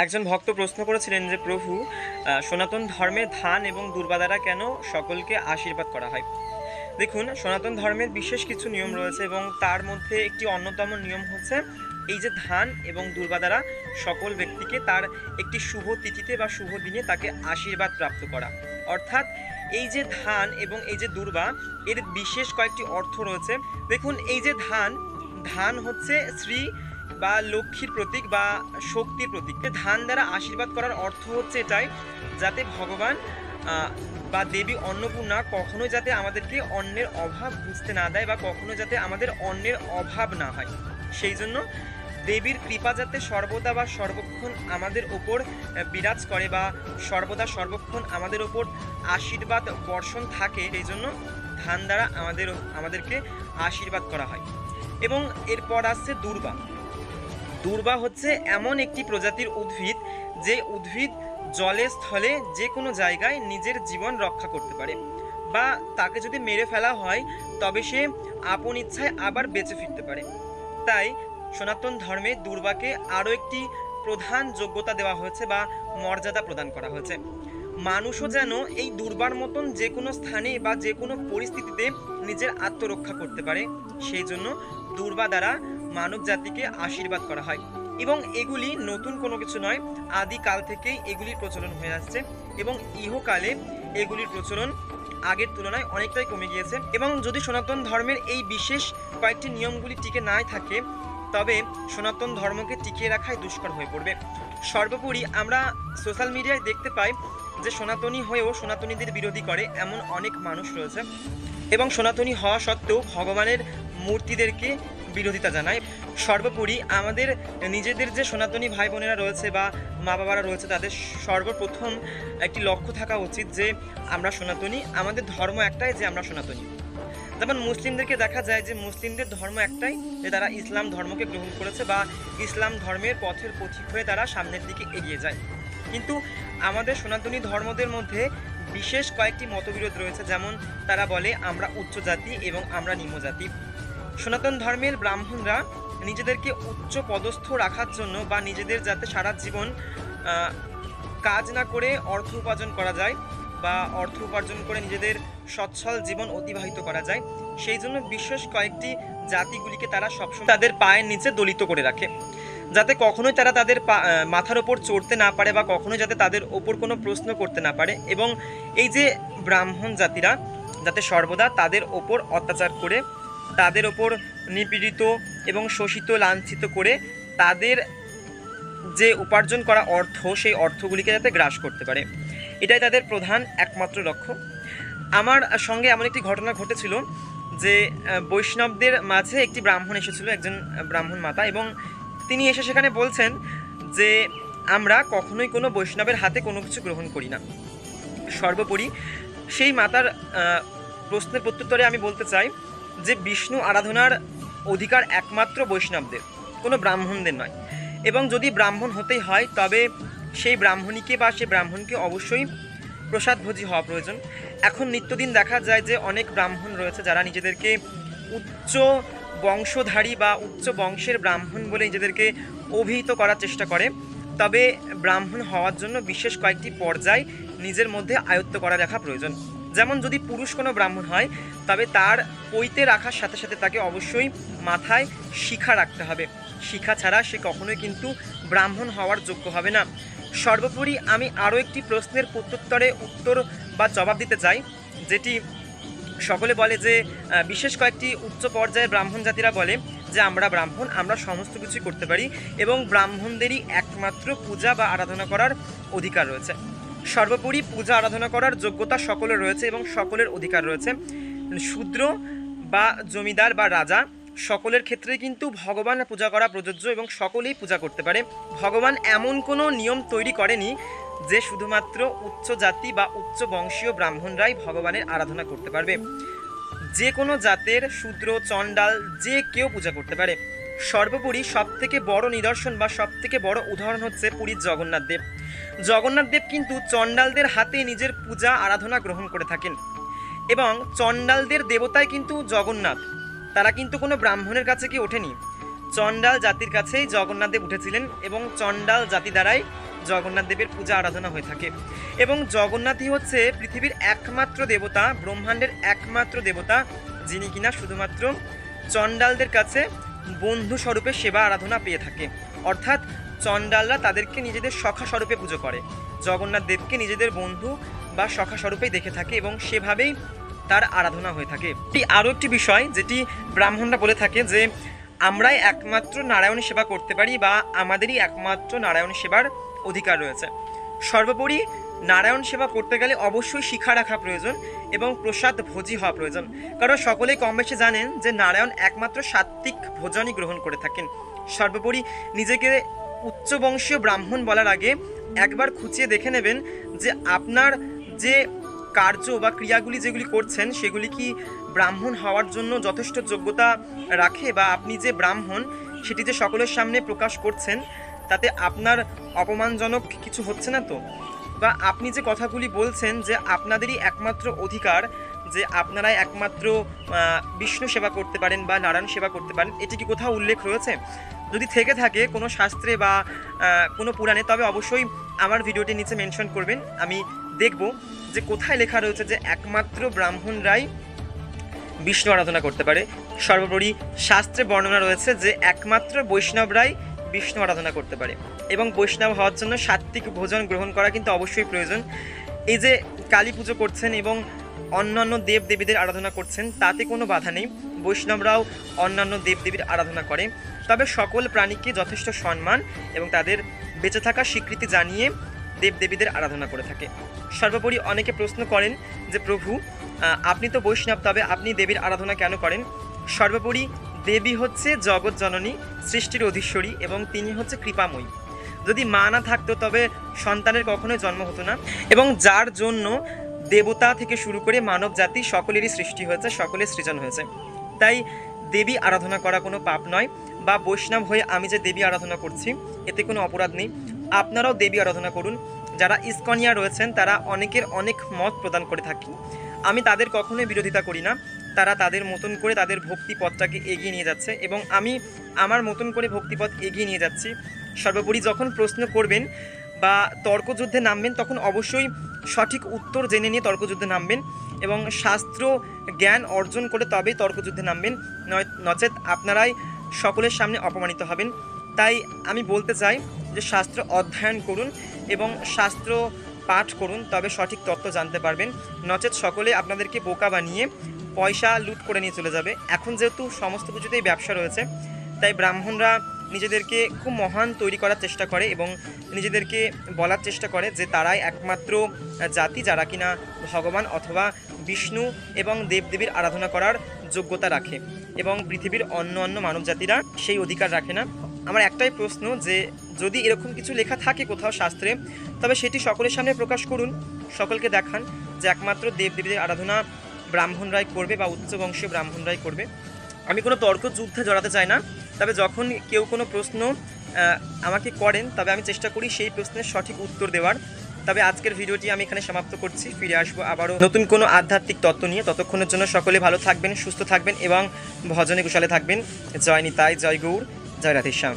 একজন ভক্ত প্রশ্ন করেছিলেন যে প্রভু, সনাতন ধর্মে ধান এবং দুর্বা দ্বারা কেন সকলকে আশীর্বাদ করা হয়? দেখুন, সনাতন ধর্মের বিশেষ কিছু নিয়ম রয়েছে এবং তার মধ্যে একটি অন্যতম নিয়ম হচ্ছে এই যে ধান এবং দুর্বা দ্বারা সকল ব্যক্তিকে তার একটি শুভ তিথিতে বা শুভ দিনে তাকে আশীর্বাদ প্রাপ্ত করা। অর্থাৎ এই যে ধান এবং এই যে দুর্বা, এর বিশেষ কয়েকটি অর্থ রয়েছে। দেখুন, এই যে ধান, ধান হচ্ছে শ্রী বা লক্ষ্মীর প্রতীক বা শক্তির প্রতীক। ধান দ্বারা আশীর্বাদ করার অর্থ হচ্ছে এটাই, যাতে ভগবান বা দেবী অন্নপূর্ণা কখনোই যাতে আমাদেরকে অন্নের অভাব বুঝতে না দেয় বা কখনো যাতে আমাদের অন্নের অভাব না হয়। সেই জন্য দেবীর কৃপা যাতে সর্বদা বা সর্বক্ষণ আমাদের ওপর বিরাজ করে বা সর্বদা সর্বক্ষণ আমাদের ওপর আশীর্বাদ বর্ষণ থাকে, সেই জন্য ধান দ্বারা আমাদেরকে আশীর্বাদ করা হয়। এবং এরপর আসছে দুর্বা। দুর্বা হচ্ছে এমন একটি প্রজাতির উদ্ভিদ, যে উদ্ভিদ জলে স্থলে যে কোনো জায়গায় নিজের জীবন রক্ষা করতে পারে, বা তাকে যদি মেরে ফেলা হয় তবে সে আপন ইচ্ছায় আবার বেঁচে ফিরতে পারে। তাই সনাতন ধর্মে দুর্বাকে আরও একটি প্রধান যোগ্যতা দেওয়া হয়েছে বা মর্যাদা প্রদান করা হয়েছে। মানুষও যেন এই দুর্বার মতন যে কোনো স্থানে বা যে কোনো পরিস্থিতিতে নিজের আত্মরক্ষা করতে পারে, সেই জন্য দুর্বা দ্বারা মানব জাতিকে আশীর্বাদ করা হয়। এবং এগুলি নতুন কোনো কিছু নয়, আদিকাল থেকেই এগুলির প্রচলন হয়ে আসছে এবং ইহকালে এগুলির প্রচলন আগের তুলনায় অনেকটাই কমে গিয়েছে। এবং যদি সনাতন ধর্মের এই বিশেষ কয়েকটি নিয়মগুলি টিকে নাই থাকে, তবে সনাতন ধর্মকে টিকিয়ে রাখাই দুষ্কর হয়ে পড়বে। সর্বোপরি আমরা সোশ্যাল মিডিয়ায় দেখতে পাই যে সনাতনী হয়েও সনাতনীদের বিরোধী করে এমন অনেক মানুষ রয়েছে, এবং সনাতনী হওয়া সত্ত্বেও ভগবানের মূর্তিদেরকে বিরোধিতা জানায়। সর্বোপরি আমাদের নিজেদের যে সনাতনী ভাই বোনেরা রয়েছে বা মা বাবারা রয়েছে, তাদের সর্বপ্রথম একটি লক্ষ্য থাকা উচিত যে আমরা সনাতনী, আমাদের ধর্ম একটাই, যে আমরা সনাতনী। যেমন মুসলিমদেরকে দেখা যায় যে মুসলিমদের ধর্ম একটাই, যে তারা ইসলাম ধর্মকে গ্রহণ করেছে বা ইসলাম ধর্মের পথের পথিক হয়ে তারা সামনের দিকে এগিয়ে যায়। কিন্তু আমাদের সনাতনী ধর্মদের মধ্যে বিশেষ কয়েকটি মতবিরোধ রয়েছে। যেমন তারা বলে আমরা উচ্চ জাতি এবং আমরা নিম্ন জাতি। সনাতন ধর্মের ব্রাহ্মণরা নিজেদেরকে উচ্চ পদস্থ রাখার জন্য বা নিজেদের যাতে সারা জীবন কাজ না করে অর্থ উপার্জন করা যায় বা অর্থ উপার্জন করে নিজেদের সচ্ছল জীবন অতিবাহিত করা যায়, সেই জন্য বিশেষ কয়েকটি জাতিগুলিকে তারা সবসময় তাদের পায়ের নিচে দলিত করে রাখে, যাতে কখনোই তারা তাদের মাথার ওপর চড়তে না পারে বা কখনোই যাতে তাদের ওপর কোনো প্রশ্ন করতে না পারে। এবং এই যে ব্রাহ্মণ জাতিরা যাতে সর্বদা তাদের ওপর অত্যাচার করে, তাদের ওপর নিপীড়িত এবং শোষিত লাঞ্ছিত করে তাদের যে উপার্জন করা অর্থ, সেই অর্থগুলিকে যাতে গ্রাস করতে পারে, এটাই তাদের প্রধান একমাত্র লক্ষ্য। আমার সঙ্গে এমন একটি ঘটনা ঘটেছিল যে বৈষ্ণবদের মাঝে একটি ব্রাহ্মণ এসেছিল, একজন ব্রাহ্মণ মাতা, এবং তিনি এসে সেখানে বলছেন যে আমরা কখনোই কোনো বৈষ্ণবের হাতে কোনো কিছু গ্রহণ করি না। সর্বোপরি সেই মাতার প্রশ্নের প্রত্যুত্তরে আমি বলতে চাই যে বিষ্ণু আরাধনার অধিকার একমাত্র বৈষ্ণবদের, কোনো ব্রাহ্মণদের নয়। এবং যদি ব্রাহ্মণ হতেই হয় তবে সেই ব্রাহ্মণীকে বা সেই ব্রাহ্মণকে অবশ্যই প্রসাদভোজী হওয়া প্রয়োজন। এখন নিত্যদিন দেখা যায় যে অনেক ব্রাহ্মণ রয়েছে যারা নিজেদেরকে উচ্চ বংশধারী বা উচ্চ বংশের ব্রাহ্মণ বলে নিজেদেরকে অভিহিত করার চেষ্টা করে। তবে ব্রাহ্মণ হওয়ার জন্য বিশেষ কয়েকটি পর্যায় নিজের মধ্যে আয়ত্ত করা রাখা প্রয়োজন। যেমন যদি পুরুষ কোনো ব্রাহ্মণ হয় তবে তার পৈতে রাখার সাথে সাথে তাকে অবশ্যই মাথায় শিখা রাখতে হবে। শিখা ছাড়া সে কখনোই কিন্তু ব্রাহ্মণ হওয়ার যোগ্য হবে না। সর্বোপরি আমি আরও একটি প্রশ্নের প্রত্যুত্তরে উত্তর বা জবাব দিতে চাই, যেটি সকলে বলে যে বিশেষ কয়েকটি উচ্চ পর্যায়ের ব্রাহ্মণ জাতিরা বলে যে আমরা ব্রাহ্মণ, আমরা সমস্ত কিছুই করতে পারি এবং ব্রাহ্মণদেরই একমাত্র পূজা বা আরাধনা করার অধিকার রয়েছে। সর্বোপরি পূজা আরাধনা করার যোগ্যতা সকলের রয়েছে এবং সকলের অধিকার রয়েছে। শূদ্র বা জমিদার বা রাজা সকলের ক্ষেত্রে কিন্তু ভগবান পূজা করা প্রযোজ্য এবং সকলেই পূজা করতে পারে। ভগবান এমন কোনো নিয়ম তৈরি করেনি যে শুধুমাত্র উচ্চ জাতি বা উচ্চ বংশীয় ব্রাহ্মণরাই ভগবানের আরাধনা করতে পারবে। যে কোনো জাতের শূদ্র, চণ্ডাল, যে কেউ পূজা করতে পারে। সর্বোপরি সবথেকে বড় নিদর্শন বা সবথেকে বড় উদাহরণ হচ্ছে পুরীর জগন্নাথ দেব। জগন্নাথ দেব কিন্তু চণ্ডালদের হাতে নিজের পূজা আরাধনা গ্রহণ করে থাকেন, এবং চণ্ডালদের দেবতাই কিন্তু জগন্নাথ। তারা কিন্তু কোনো ব্রাহ্মণের কাছে কি ওঠেনি, চণ্ডাল জাতির কাছেই জগন্নাথ দেব উঠেছিলেন এবং চণ্ডাল জাতি দ্বারাই জগন্নাথ দেবের পূজা আরাধনা হয়ে থাকে। এবং জগন্নাথই হচ্ছে পৃথিবীর একমাত্র দেবতা, ব্রহ্মাণ্ডের একমাত্র দেবতা, যিনি কিনা শুধুমাত্র চণ্ডালদের কাছে বন্ধু স্বরূপে সেবা আরাধনা পেয়ে থাকে। অর্থাৎ চণ্ডালরা তাদেরকে নিজেদের সখা স্বরূপে পুজো করে, জগন্নাথ দেবকে নিজেদের বন্ধু বা সখা স্বরূপেই দেখে থাকে এবং সেভাবেই তার আরাধনা হয়ে থাকে। আরও একটি বিষয় যেটি ব্রাহ্মণরা বলে থাকে যে আমরাই একমাত্র নারায়ণ সেবা করতে পারি বা আমাদেরই একমাত্র নারায়ণ সেবার অধিকার রয়েছে। সর্বোপরি নারায়ণ সেবা করতে গেলে অবশ্যই শিক্ষা রাখা প্রয়োজন এবং প্রসাদ ভোজী হওয়া প্রয়োজন, কারণ সকলেই কম বেশি জানেন যে নারায়ণ একমাত্র সাত্ত্বিক ভোজনই গ্রহণ করে থাকেন। সর্বোপরি নিজেকে উচ্চবংশীয় ব্রাহ্মণ বলার আগে একবার খুঁচিয়ে দেখে নেবেন যে আপনার যে কার্য বা ক্রিয়াগুলি যেগুলি করছেন সেগুলি কি ব্রাহ্মণ হওয়ার জন্য যথেষ্ট যোগ্যতা রাখে, বা আপনি যে ব্রাহ্মণ সেটি যে সকলের সামনে প্রকাশ করছেন তাতে আপনার অপমানজনক কিছু হচ্ছে না তো? বা আপনি যে কথাগুলি বলছেন যে আপনাদেরই একমাত্র অধিকার, যে আপনারাই একমাত্র বিষ্ণু সেবা করতে পারেন বা নারায়ণ সেবা করতে পারেন, এটি কি কোথাও উল্লেখ রয়েছে? যদি থেকে থাকে কোনো শাস্ত্রে বা কোনো পুরাণে, তবে অবশ্যই আমার ভিডিওটির নিচে মেনশন করবেন, আমি দেখব যে কোথায় লেখা রয়েছে যে একমাত্র ব্রাহ্মণরাই বিষ্ণু আরাধনা করতে পারে। সর্বোপরি শাস্ত্রে বর্ণনা রয়েছে যে একমাত্র বৈষ্ণবরাই বিষ্ণু আরাধনা করতে পারে এবং বৈষ্ণব হওয়ার জন্য সাত্ত্বিক ভোজন গ্রহণ করা কিন্তু অবশ্যই প্রয়োজন। এই যে কালী পুজো করছেন এবং অন্যান্য দেব দেবীদের আরাধনা করছেন তাতে কোনো বাধা নেই, বৈষ্ণবরাও অন্যান্য দেব দেবীর আরাধনা করে, তবে সকল প্রাণীকে যথেষ্ট সম্মান এবং তাদের বেঁচে থাকার স্বীকৃতি জানিয়ে দেবদেবীদের আরাধনা করে থাকে। সর্বোপরি অনেকে প্রশ্ন করেন যে প্রভু আপনি তো বৈষ্ণব, তবে আপনি দেবীর আরাধনা কেন করেন? সর্বোপরি দেবী হচ্ছে জগৎ জননী, সৃষ্টির অধীশ্বরী এবং তিনি হচ্ছে কৃপাময়ী। যদি মা না থাকতো তবে সন্তানের কখনোই জন্ম হতো না, এবং যার জন্য দেবতা থেকে শুরু করে মানব জাতি সকলেরই সৃষ্টি হয়েছে, সকলের সৃজন হয়েছে। তাই দেবী আরাধনা করা কোনো পাপ নয়, বা বৈষ্ণব হয়ে আমি যে দেবী আরাধনা করছি এতে কোনো অপরাধ নেই। আপনারাও দেবী আরাধনা করুন। যারা ইসকনিয়া রয়েছেন তারা অনেকের অনেক মত প্রদান করে থাকি, আমি তাদের কখনোই বিরোধিতা করি না। তারা তাদের মতন করে তাদের ভক্তিপথটাকে এগিয়ে নিয়ে যাচ্ছে এবং আমি আমার মতন করে ভক্তিপথ এগিয়ে নিয়ে যাচ্ছি। সর্বোপরি যখন প্রশ্ন করবেন বা তর্কযুদ্ধে নামবেন তখন অবশ্যই সঠিক উত্তর জেনে নিয়ে তর্কযুদ্ধে নামবেন এবং শাস্ত্র জ্ঞান অর্জন করে তবেই তর্কযুদ্ধে নামবেন, নচেত আপনারাই সকলের সামনে অপমানিত হবেন। তাই আমি বলতে চাই যে শাস্ত্র অধ্যয়ন করুন এবং শাস্ত্র পাঠ করুন, তবে সঠিক তত্ত্ব জানতে পারবেন, নচেত সকলে আপনাদেরকে বোকা বানিয়ে পয়সা লুট করে নিয়ে চলে যাবে। এখন যেহেতু সমস্ত কিছুতেই ব্যবসা রয়েছে, তাই ব্রাহ্মণরা নিজেদেরকে খুব মহান তৈরি করার চেষ্টা করে এবং নিজেদেরকে বলার চেষ্টা করে যে তারাই একমাত্র জাতি যারা কিনা ভগবান অথবা বিষ্ণু এবং দেবদেবীর আরাধনা করার যোগ্যতা রাখে এবং পৃথিবীর অন্য অন্য মানব জাতিরা সেই অধিকার রাখে না। আমার একটাই প্রশ্ন যে যদি এরকম কিছু লেখা থাকে কোথাও শাস্ত্রে, তবে সেটি সকলের সামনে প্রকাশ করুন, সকলকে দেখান যে একমাত্র দেবদেবীদের আরাধনা ব্রাহ্মণরাই করবে বা উচ্চবংশীয় ব্রাহ্মণরাই করবে। আমি কোনো তর্ক যুদ্ধে জড়াতে চাই না, তবে যখন কেউ কোনো প্রশ্ন আমাকে করেন তবে আমি চেষ্টা করি সেই প্রশ্নের সঠিক উত্তর দেওয়ার। তবে আজকের ভিডিওটি আমি এখানে সমাপ্ত করছি, ফিরে আসবো আবারও নতুন কোনো আধ্যাত্মিক তত্ত্ব নিয়ে। ততক্ষণের জন্য সকলে ভালো থাকবেন, সুস্থ থাকবেন এবং ভজনে কুশলে থাকবেন। জয় নিতাই, জয় গৌর, জয় রাধেশ্যাম।